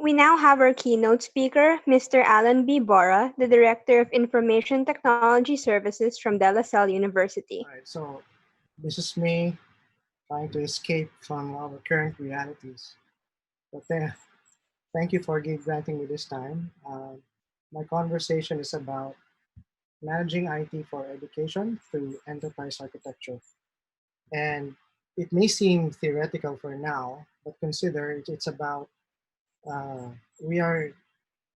We now have our keynote speaker, Mr. Allan B. Borra, the Director of Information Technology Services from De La Salle University. All right, so this is me trying to escape from our current realities. But thank you for granting me this time. My conversation is about managing IT for education through enterprise architecture. And it may seem theoretical for now, but consider it's about we are,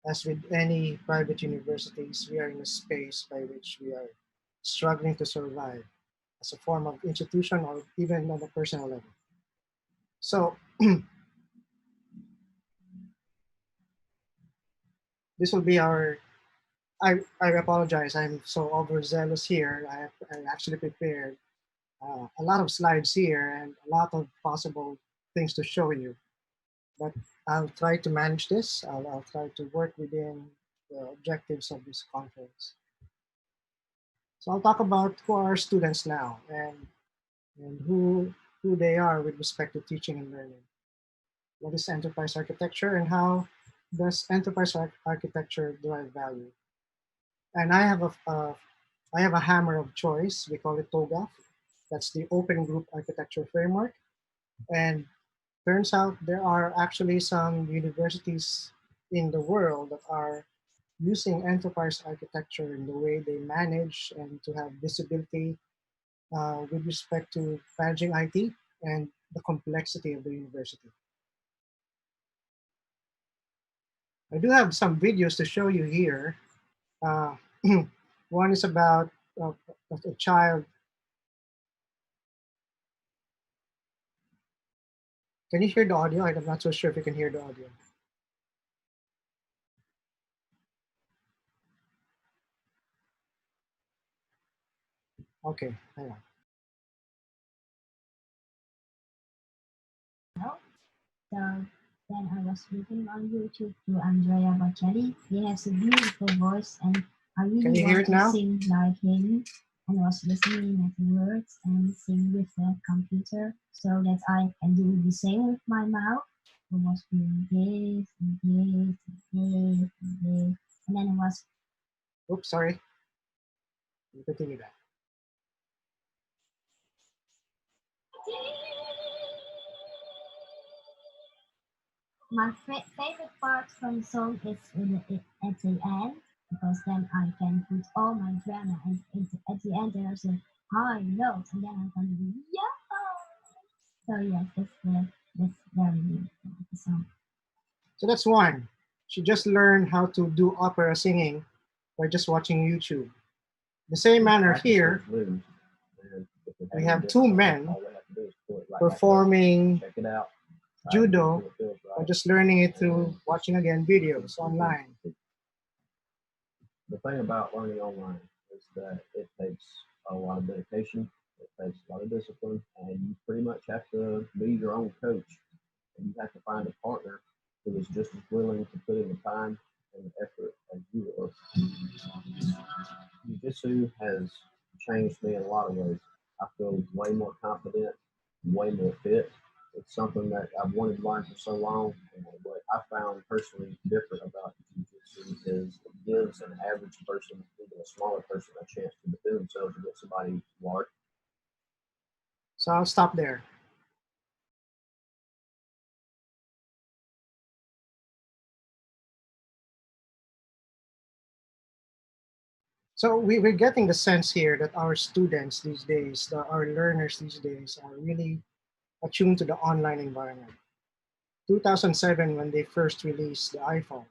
as with any private universities, we are in a space by which we are struggling to survive as a form of institution or even on a personal level. So this will be our. I apologize. I'm so overzealous here. I actually prepared a lot of slides here and a lot of possible things to show you. But I'll try to manage this. I'll try to work within the objectives of this conference. So I'll talk about who are our students now and who they are with respect to teaching and learning. What is enterprise architecture and how does enterprise architecture derive value? And I have a hammer of choice. We call it TOGAF. That's the Open Group Architecture Framework. And turns out there are actually some universities in the world that are using enterprise architecture in the way they manage and to have visibility with respect to managing IT and the complexity of the university. I do have some videos to show you here. Uh, one is about a child. Can you hear the audio? I'm not so sure if you can hear the audio. Okay, hang on. So then I was looking on YouTube to Andrea Bocelli. He has a beautiful voice and I really want to sing like him, and was listening at the words and sing with the computer so that I can do the same with my mouth. I was doing this and this and this and this. And then I was... Oops, sorry. Continue that. My favorite part from the song is at the end, because then I can put all my drama, and at the end there's a high note, and then I can do yeah. So yes, that's very beautiful, the song. So that's one. She just learned how to do opera singing by just watching YouTube. The same manner here, we have two men performing judo by just learning it through watching again videos online. The thing about learning online is that it takes a lot of dedication, it takes a lot of discipline, and you pretty much have to be your own coach. And you have to find a partner who is just as willing to put in the time and the effort as you are. Jiu-Jitsu has changed me in a lot of ways. I feel way more confident, way more fit. It's something that I've wanted to learn for so long. And what I found personally different about Jiu-Jitsu is it gives an average person, even a smaller person, a chance to defend themselves against somebody large. So I'll stop there. So we're getting the sense here that our students these days, our learners these days are really attuned to the online environment. 2007 when they first released the iPhone.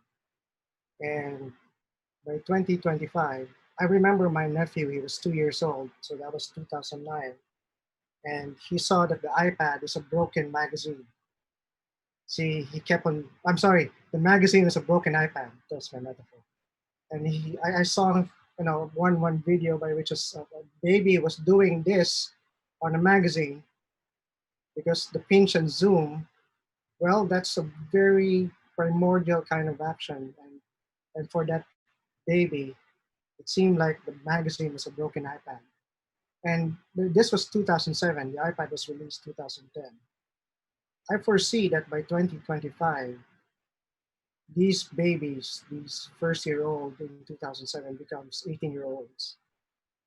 And by 2025, I remember my nephew, he was 2 years old, so that was 2009. And he saw that the iPad is a broken magazine. See, he kept on, I'm sorry, the magazine is a broken iPad. That's my metaphor. And I saw, one video by which a baby was doing this on a magazine because the pinch and zoom, well, that's a very primordial kind of action. And for that baby, it seemed like the magazine was a broken iPad. And this was 2007. The iPad was released 2010. I foresee that by 2025, these babies, these first-year-old in 2007 becomes 18-year-olds.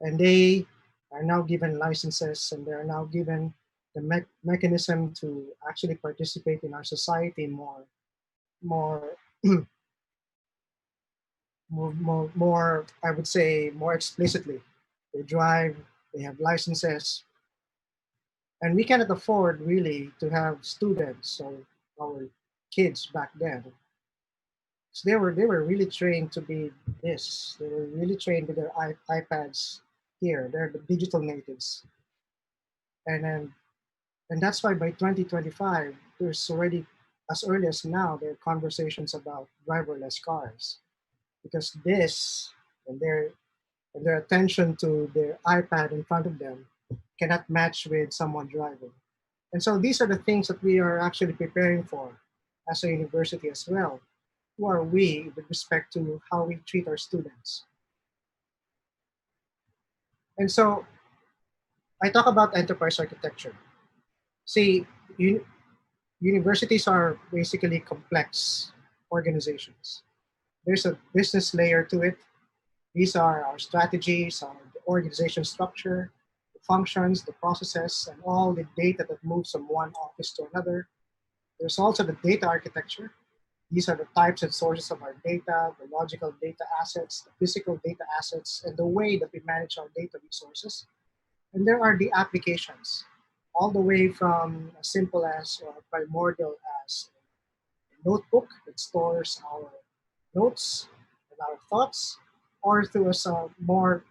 And they are now given licenses, and they are now given the mechanism to actually participate in our society more, more, I would say, more explicitly. They drive, they have licenses, and we cannot afford really to have students or our kids back then. So they were really trained to be this. They were really trained with their iPads here. They're the digital natives, and then and that's why by 2025 there's already, as early as now, there are conversations about driverless cars, because this and their attention to their iPad in front of them cannot match with someone driving. And so these are the things that we are actually preparing for as a university as well. Who are we with respect to how we treat our students? And so I talk about enterprise architecture. See, universities are basically complex organizations. There's a business layer to it. These are our strategies, our organization structure, the functions, the processes, and all the data that moves from one office to another. There's also the data architecture. These are the types and sources of our data, the logical data assets, the physical data assets, and the way that we manage our data resources. And there are the applications, all the way from as simple as or primordial as a notebook that stores our notes and our thoughts, or through some more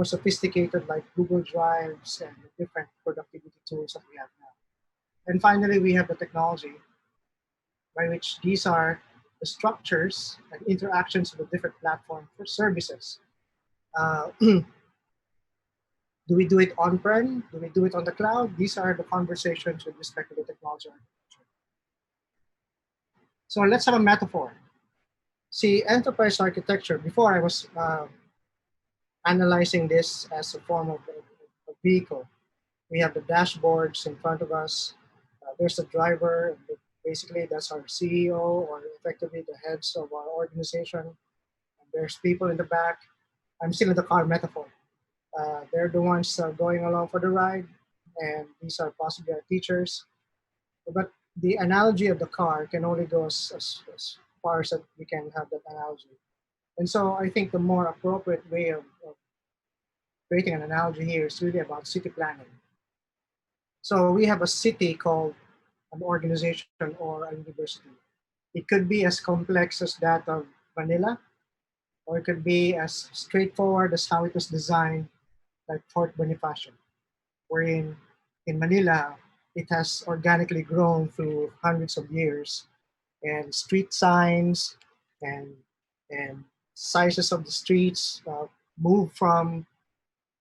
sophisticated like Google Drives and the different productivity tools that we have now. And finally, we have the technology, by which these are the structures and interactions of the different platform for services. Do we do it on-prem? Do we do it on the cloud? These are the conversations with respect to the technology architecture. So let's have a metaphor. See, enterprise architecture, before I was analyzing this as a form of a vehicle. We have the dashboards in front of us. There's the driver. Basically, that's our CEO, or effectively the heads of our organization. And there's people in the back. I'm still in the car metaphor. They're the ones going along for the ride, and these are possibly our teachers. But the analogy of the car can only go as far as that we can have that analogy. And so I think the more appropriate way of creating an analogy here is really about city planning. So we have a city called an organization or a university. It could be as complex as that of Manila, or it could be as straightforward as how it was designed, like Fort Bonifacio, wherein in Manila, it has organically grown through hundreds of years, and street signs and and sizes of the streets move from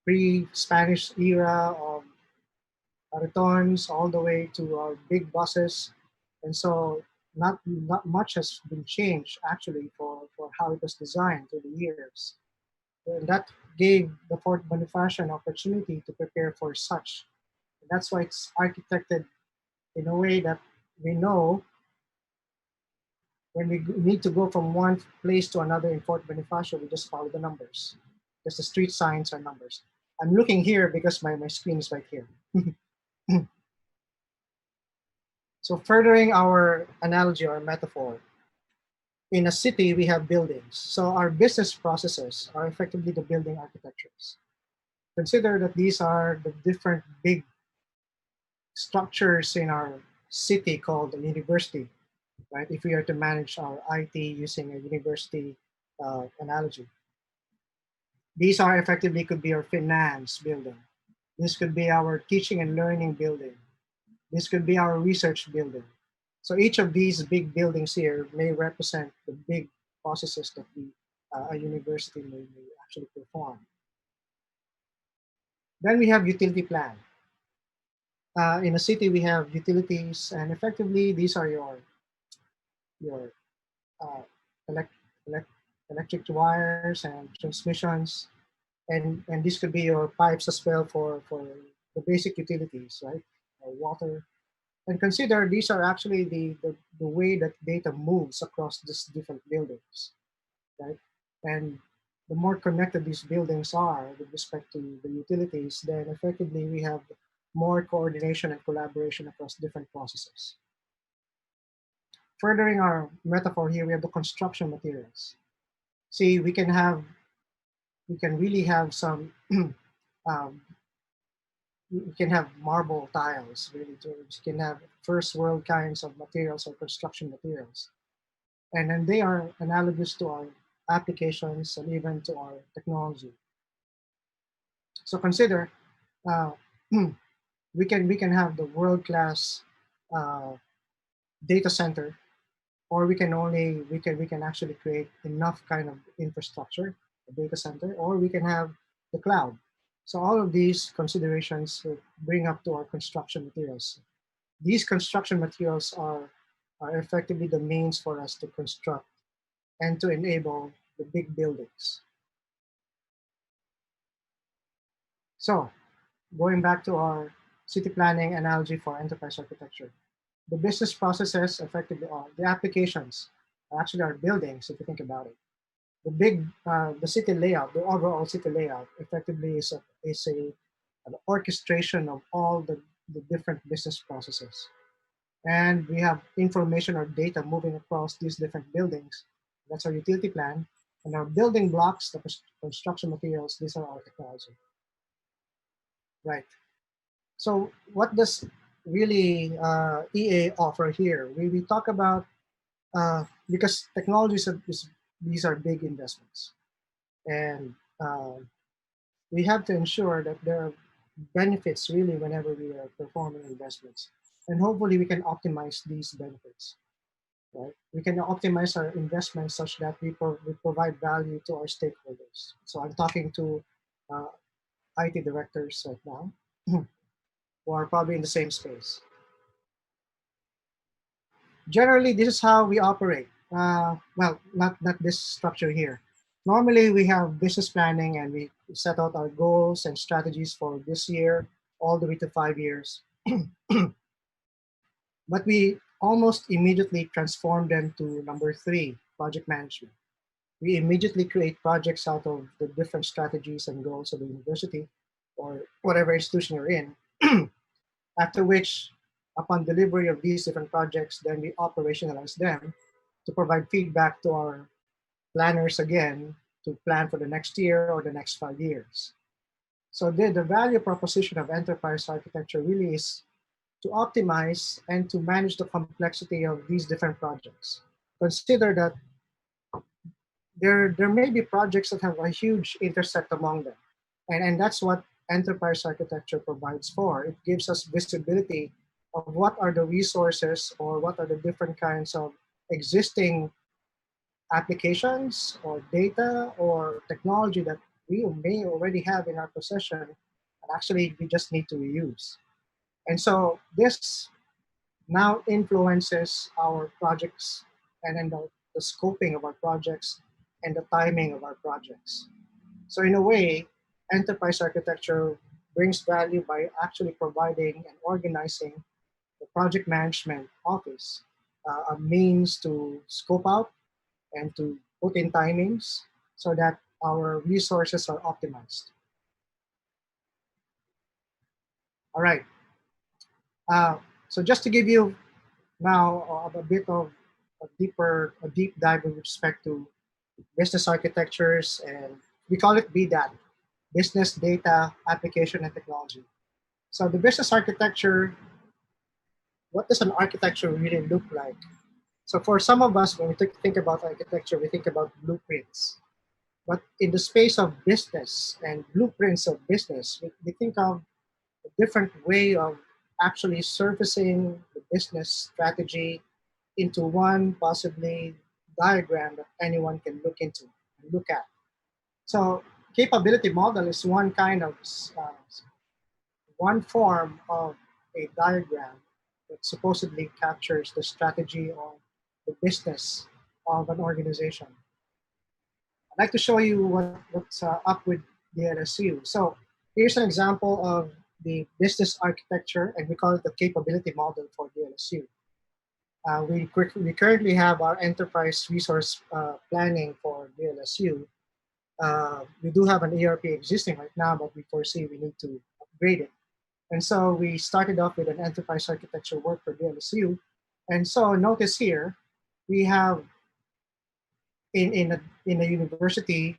pre-Spanish era of caretons all the way to our big buses. And so not much has been changed actually for how it was designed through the years. And that gave the Fort Bonifacio an opportunity to prepare for such. And that's why it's architected in a way that we know when we need to go from one place to another in Fort Bonifacio, we just follow the numbers, because the street signs are numbers. I'm looking here because my screen is right here. So furthering our analogy or metaphor, in a city we have buildings. So our business processes are effectively the building architectures. Consider that these are the different big structures in our city called a university, right? If we are to manage our IT using a university analogy. These are effectively could be our finance building. This could be our teaching and learning building. This could be our research building. So each of these big buildings here may represent the big processes that a university may actually perform. Then we have utility plan. In a city, we have utilities, and effectively these are your uh, elect, elect, electric wires and transmissions, and this could be your pipes as well for the basic utilities, right? Water, And consider these are actually the way that data moves across these different buildings, right? And the more connected these buildings are with respect to the utilities, then effectively we have more coordination and collaboration across different processes. Furthering our metaphor here, we have the construction materials. See, we can really have some, um, we can have marble tiles, really. We can have first world kinds of materials or construction materials. And then they are analogous to our applications and even to our technology. So consider, uh, we can have the world-class uh, data center, or we can actually create enough kind of infrastructure, a data center, or we can have the cloud. So all of these considerations will bring up to our construction materials. These construction materials are effectively the means for us to construct and to enable the big buildings. So going back to our city planning analogy for enterprise architecture, the business processes effectively are the applications are actually our buildings, if you think about it. The city layout, the overall city layout, effectively is an orchestration of all the different business processes. And we have information or data moving across these different buildings. That's our utility plan. And our building blocks, the construction materials, these are our technology. Right. So what does really EA offer here? We talk about, because technologies these are big investments. And we have to ensure that there are benefits really whenever we are performing investments. And hopefully we can optimize these benefits. Right? We can optimize our investments such that we provide value to our stakeholders. So I'm talking to uh, IT directors right now who are probably in the same space. Generally, this is how we operate. Well, not this structure here. Normally, we have business planning and we set out our goals and strategies for this year all the way to 5 years. But we almost immediately transform them to number 3, project management. We immediately create projects out of the different strategies and goals of the university or whatever institution you're in. After which, upon delivery of these different projects, then we operationalize them to provide feedback to our planners again to plan for the next year or the next 5 years. So the value proposition of enterprise architecture really is to optimize and to manage the complexity of these different projects. Consider that there may be projects that have a huge intersect among them. And that's what enterprise architecture provides for. It gives us visibility of what are the resources or what are the different kinds of existing applications or data or technology that we may already have in our possession and actually we just need to reuse. And so this now influences our projects and then the scoping of our projects and the timing of our projects. So in a way, enterprise architecture brings value by actually providing and organizing the project management office a means to scope out and to put in timings so that our resources are optimized. All right. So just to give you now a bit of a deep dive with respect to business architectures, and we call it BDAT, Business Data Application and Technology. So the business architecture, what does an architecture really look like? So for some of us, when we think about architecture, we think about blueprints. But in the space of business and blueprints of business, we think of a different way of actually surfacing the business strategy into one possibly diagram that anyone can look into and look at. So capability model is one kind of one form of a diagram that supposedly captures the strategy or the business of an organization. I'd like to show you what's up with the LSU. So here's an example of the business architecture, and we call it the capability model for the LSU. We currently have our enterprise resource planning for the LSU. We do have an ERP existing right now, but we foresee we need to upgrade it. And so we started off with an enterprise architecture work for the LSU. And so notice here, we have in a university,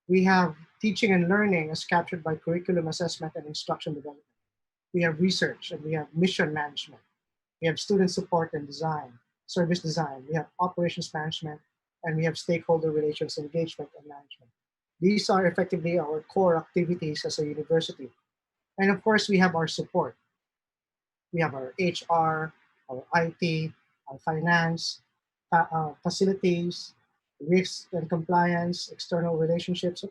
we have teaching and learning as captured by curriculum assessment and instruction development. We have research and we have mission management. We have student support and design, service design. We have operations management, and we have stakeholder relations, engagement, and management. These are effectively our core activities as a university. And of course, we have our support. We have our HR, our IT, our finance, facilities, risk and compliance, external relationships.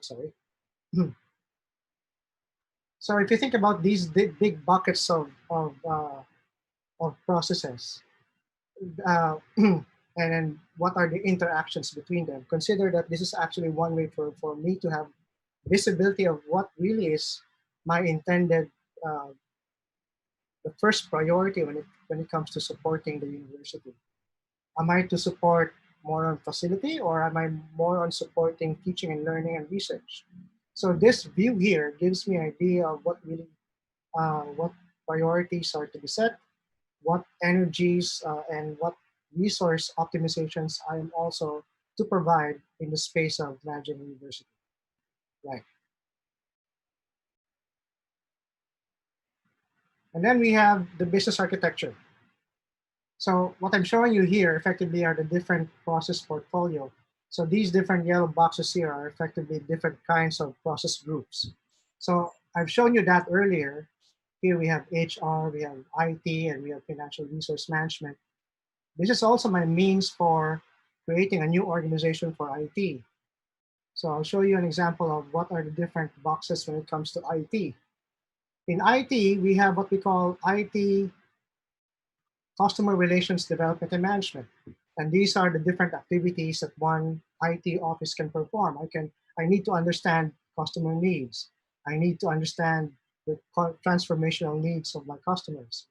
So if you think about these big buckets of processes, and then what are the interactions between them, consider that this is actually one way for me to have visibility of what really is my intended, the first priority when it comes to supporting the university. Am I to support more on facility, or am I more on supporting teaching and learning and research? So this view here gives me an idea of what really, what priorities are to be set, what energies and what resource optimizations I am also to provide in the space of managing a university. Right. And then we have the business architecture. So what I'm showing you here effectively are the different process portfolio. So these different yellow boxes here are effectively different kinds of process groups. So I've shown you that earlier. Here we have HR, we have IT, and we have financial resource management. This is also my means for creating a new organization for IT. So I'll show you an example of what are the different boxes when it comes to IT. In IT, we have what we call IT customer relations development and management. And these are the different activities that one IT office can perform. I need to understand customer needs. I need to understand the transformational needs of my customers.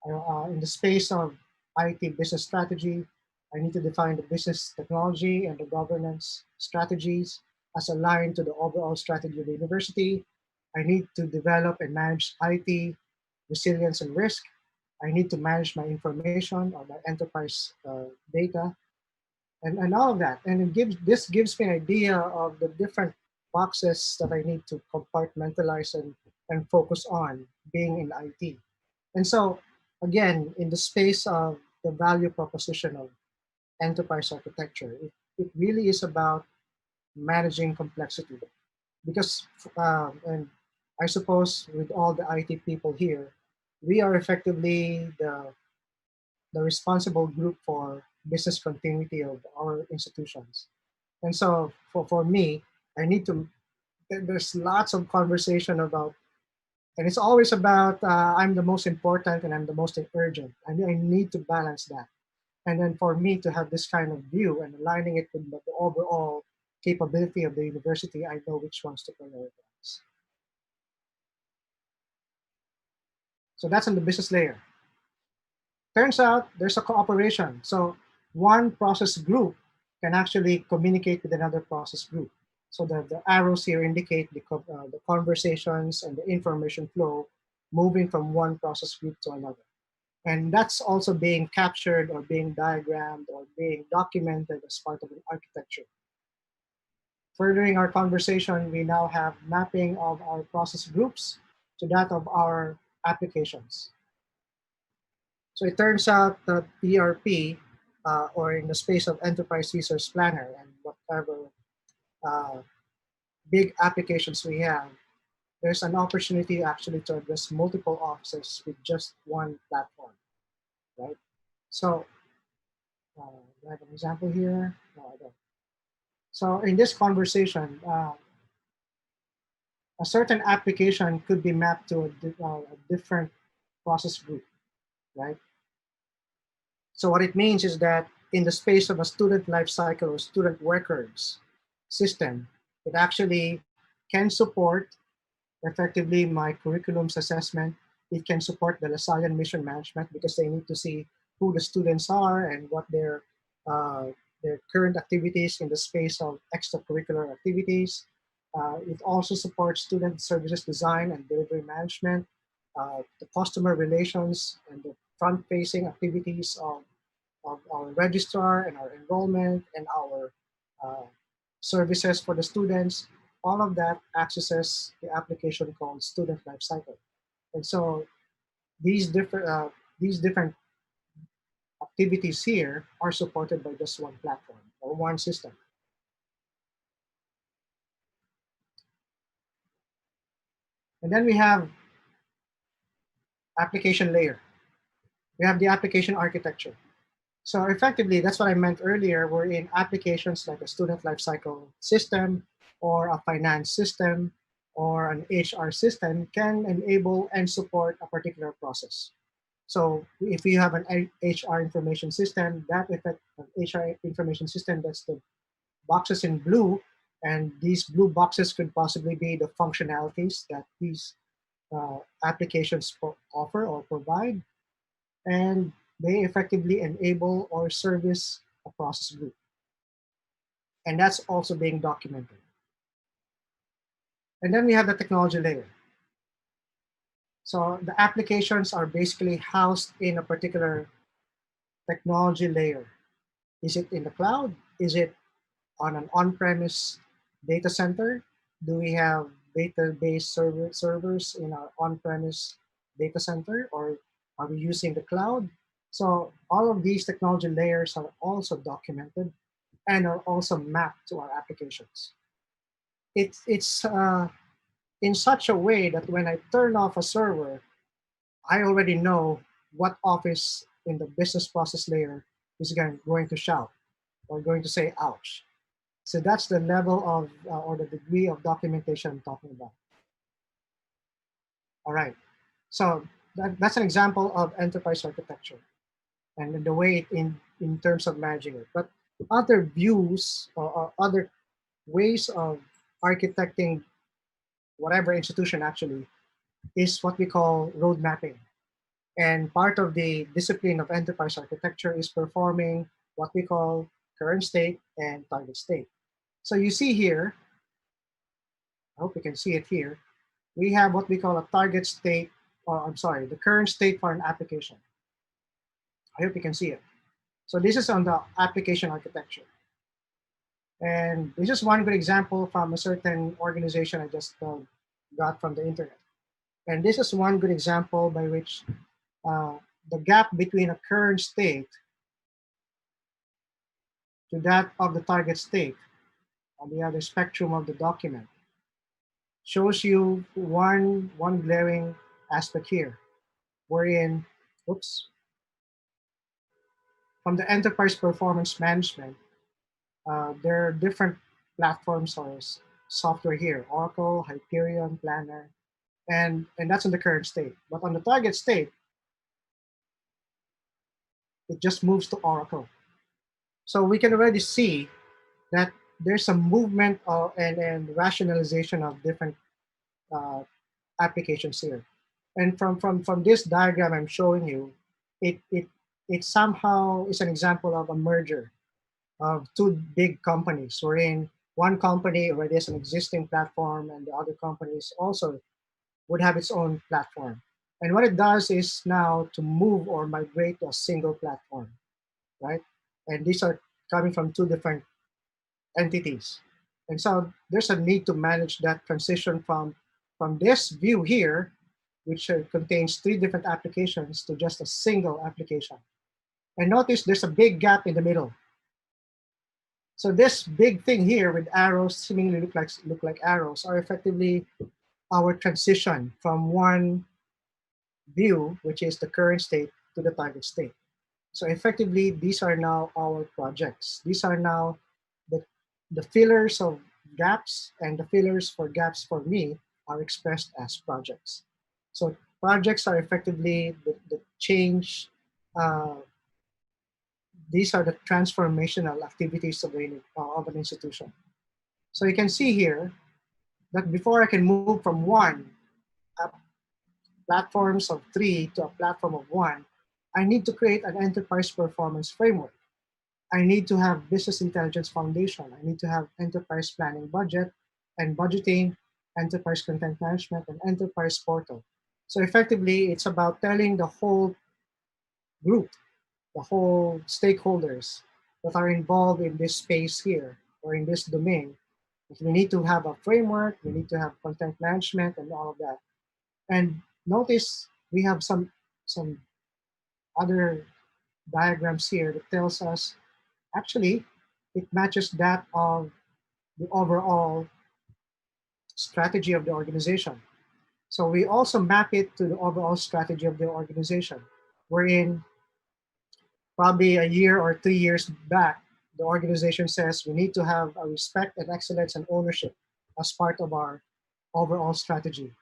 In the space of IT business strategy, I need to define the business technology and the governance strategies as aligned to the overall strategy of the university. I need to develop and manage IT resilience and risk. I need to manage my information or my enterprise data, and all of that. And this gives me an idea of the different boxes that I need to compartmentalize and focus on being in IT. And so, again, in the space of the value proposition of enterprise architecture, it really is about managing complexity. Because, and I suppose with all the IT people here, we are effectively the responsible group for business continuity of our institutions. And so for me, I need to, there's lots of conversation about, and it's always about I'm the most important and I'm the most urgent. I need to balance that. And then for me to have this kind of view and aligning it with the overall capability of the university, I know which ones to prioritize. So that's on the business layer. Turns out there's a cooperation. So one process group can actually communicate with another process group. So the arrows here indicate the conversations and the information flow moving from one process group to another. And that's also being captured or being diagrammed or being documented as part of an architecture. Furthering our conversation, we now have mapping of our process groups to that of our applications. So it turns out that ERP, or in the space of enterprise resource planner and whatever big applications we have, there's an opportunity actually to address multiple offices with just one platform, right? So do I have an example here? No, I don't. So in this conversation, a certain application could be mapped to a different process group, right? So what it means is that in the space of a student life cycle or student records system, it actually can support effectively my curriculum's assessment. It can support the LaSallian mission management because they need to see who the students are and what uh, their current activities in the space of extracurricular activities. It also supports student services design and delivery management, the customer relations and the front-facing activities of our registrar and our enrollment and our uh, services for the students. All of that accesses the application called Student Lifecycle. And so these different activities here are supported by just one platform or one system. And then we have application layer. We have the application architecture. So effectively, that's what I meant earlier. We're in applications like a student lifecycle system or a finance system or an HR system can enable and support a particular process. So if you have an HR information system, that effect an HR information system, that's the boxes in blue, and these blue boxes could possibly be the functionalities that these applications offer or provide, and they effectively enable or service a process group. And that's also being documented. And then we have the technology layer. So the applications are basically housed in a particular technology layer. Is it in the cloud? Is it on an on-premise data center? Do we have database servers in our on-premise data center, or are we using the cloud? So all of these technology layers are also documented and are also mapped to our applications. It's in such a way that when I turn off a server, I already know what office in the business process layer is going to shout or going to say ouch. So that's the level of or the degree of documentation I'm talking about. All right. So that's an example of enterprise architecture and the way in terms of managing it. But other views or other ways of architecting whatever institution actually is what we call road mapping. And part of the discipline of enterprise architecture is performing what we call current state and target state. So you see here, I hope you can see it here, we have what we call a target state, or I'm sorry, the current state for an application. I hope you can see it. So this is on the application architecture. And this is one good example from a certain organization I just got from the internet. And this is one good example by which the gap between a current state to that of the target state on the other spectrum of the document shows you one glaring aspect here, wherein, oops, from the enterprise performance management, there are different platforms or software here, Oracle, Hyperion, Planner, and that's in the current state. But on the target state, it just moves to Oracle. So we can already see that there's a movement and rationalization of different applications here. And from this diagram I'm showing you, it somehow is an example of a merger of two big companies, wherein one company already has an existing platform and the other companies also would have its own platform. And what it does is now to move or migrate to a single platform, right? And these are coming from two different entities. And so there's a need to manage that transition from this view here, which contains three different applications, to just a single application. And notice there's a big gap in the middle. So this big thing here with arrows seemingly look like arrows are effectively our transition from one view, which is the current state, to the target state. So effectively, these are now our projects. These are now the fillers of gaps, and the fillers for gaps for me are expressed as projects. So projects are effectively the change. These are the transformational activities of an institution. So you can see here that before I can move from one platforms of 3 to a platform of 1, I need to create an enterprise performance framework. I need to have business intelligence foundation. I need to have enterprise planning budget and budgeting, enterprise content management, and enterprise portal. So effectively, it's about telling the whole group, the whole stakeholders that are involved in this space here or in this domain. We need to have a framework, we need to have content management and all of that. And notice we have some other diagrams here that tells us actually it matches that of the overall strategy of the organization. So we also map it to the overall strategy of the organization, wherein probably a year or 3 years back, the organization says we need to have a respect and excellence and ownership as part of our overall strategy.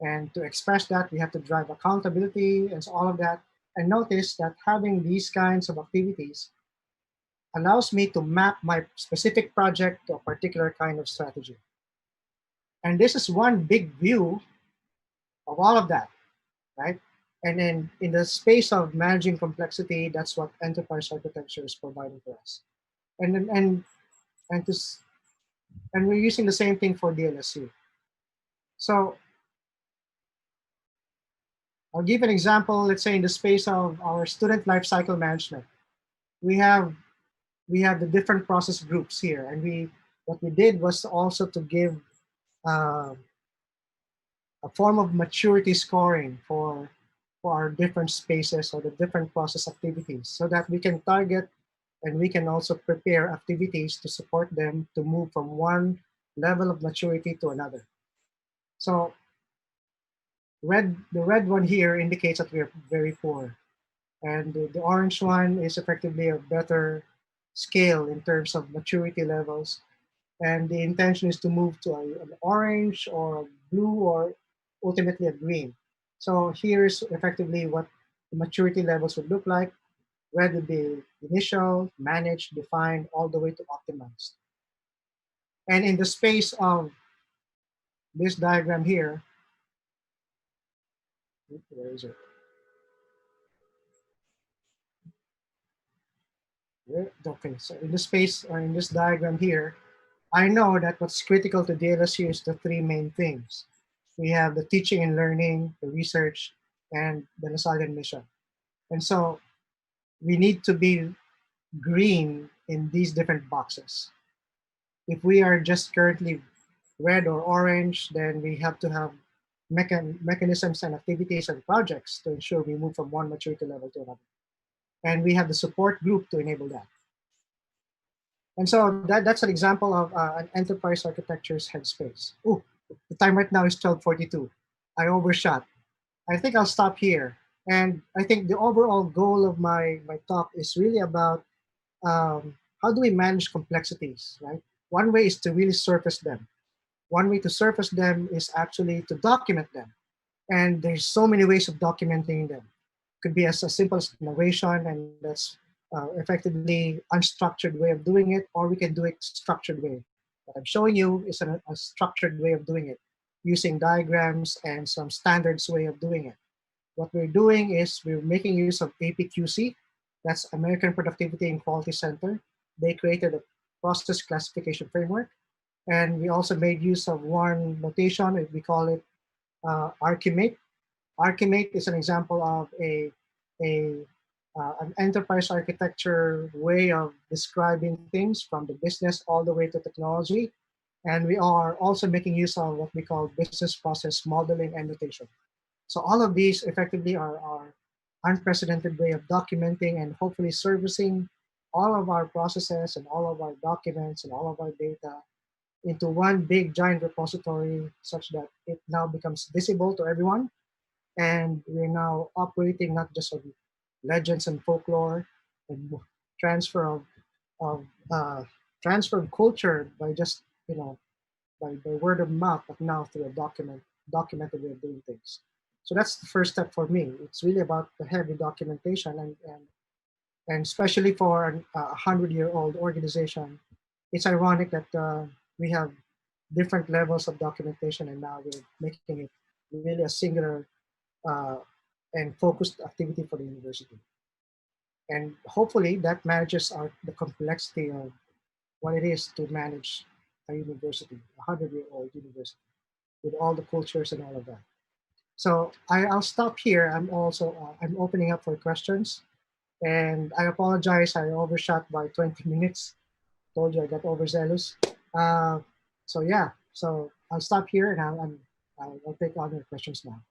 And to express that, we have to drive accountability and all of that. And notice that having these kinds of activities allows me to map my specific project to a particular kind of strategy. And this is one big view of all of that, right? And then in the space of managing complexity, that's what enterprise architecture is providing for us. And to and we're using the same thing for DLSU. So I'll give an example. Let's say in the space of our student lifecycle management, we have the different process groups here, and what we did was also to give uh, a form of maturity scoring for our different spaces or the different process activities, so that we can target and we can also prepare activities to support them to move from one level of maturity to another. So the red one here indicates that we are very poor. And the orange one is effectively a better scale in terms of maturity levels. And the intention is to move to an orange or a blue or ultimately a green. So here's effectively what the maturity levels would look like. Red would be initial, managed, defined, all the way to optimized. And in the space of this diagram here, where is it? Okay, so in the space or in this diagram here, I know that what's critical to DLSU is the three main things. We have the teaching and learning, the research, and the LaSalle mission. And so we need to be green in these different boxes. If we are just currently red or orange, then we have to have mechanisms and activities and projects to ensure we move from one maturity level to another. And we have the support group to enable that. And so that's an example of an enterprise architecture's headspace. Oh, the time right now is 12:42. I overshot. I think I'll stop here. And I think the overall goal of my talk is really about how do we manage complexities, right? One way is to really surface them. One way to surface them is actually to document them. And there's so many ways of documenting them. Could be as simple as narration, and that's effectively unstructured way of doing it, or we can do it structured way. What I'm showing you is a structured way of doing it, using diagrams and some standards way of doing it. What we're doing is we're making use of APQC, that's American Productivity and Quality Center. They created a process classification framework, and we also made use of one notation, we call it Archimate. Archimate is an example of an enterprise architecture way of describing things from the business all the way to technology. And we are also making use of what we call business process modeling and notation. So all of these effectively are unprecedented way of documenting and hopefully servicing all of our processes and all of our documents and all of our data into one big giant repository such that it now becomes visible to everyone. And we're now operating not just on legends and folklore and transfer of transfer of culture by just by word of mouth, but now through a documented way of doing things. So that's the first step for me. It's really about the heavy documentation, and especially for a 100-year-old organization, it's ironic that we have different levels of documentation, and now we're making it really a singular and focused activity for the university. And hopefully that manages the complexity of what it is to manage a university, a 100-year-old university, with all the cultures and all of that. So I'll stop here. I'm opening up for questions, and I apologize. I overshot by 20 minutes. Told you I got overzealous. So yeah, so I'll stop here, and I'll take on your questions now.